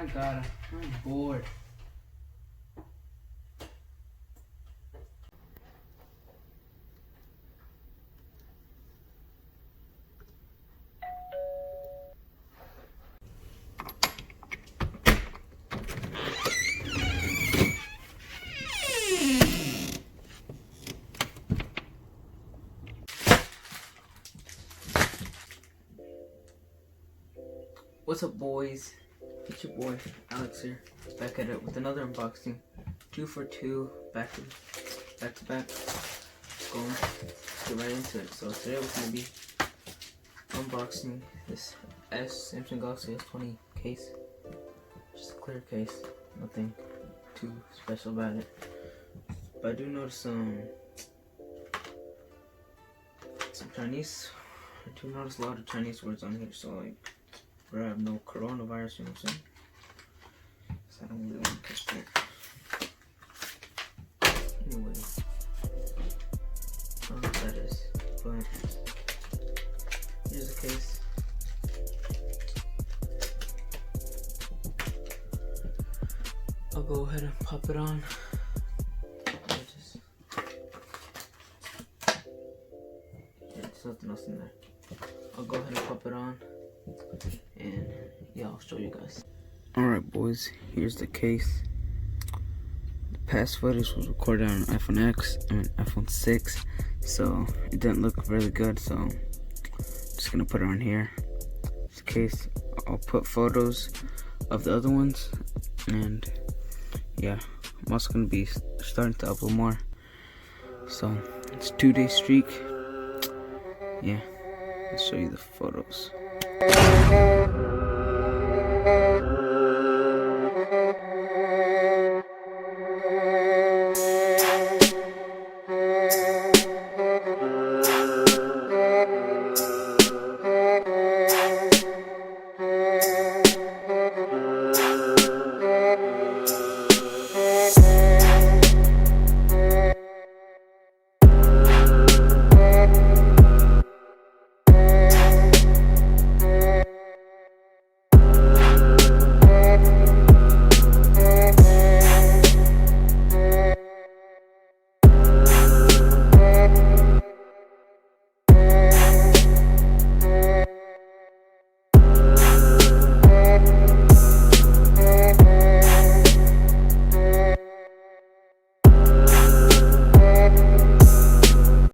my god, I'm bored. What's up, boys? It's your boy Alex here, back at it with another unboxing. 2 for 2, back to back. Go get right into it. So today we're gonna be unboxing this Samsung Galaxy S20 case. Just a clear case, nothing too special about it. But I do notice some Chinese. I do notice a lot of Chinese words on here. So like, I have no coronavirus, you know what I'm saying? So I don't really want to catch that. Anyway, I don't know what that is, but here's the case. I'll go ahead and pop it on. There's nothing else in there. I'll go ahead and pop it on. And yeah, I'll show you guys. Alright, boys, here's the case. The past footage was recorded on iPhone 6, so it didn't look really good, so I'm just gonna put it on here. This case, I'll put photos of the other ones, and yeah, I'm also gonna be starting to upload more. So it's a 2-day streak. Yeah, I'll show you the photos.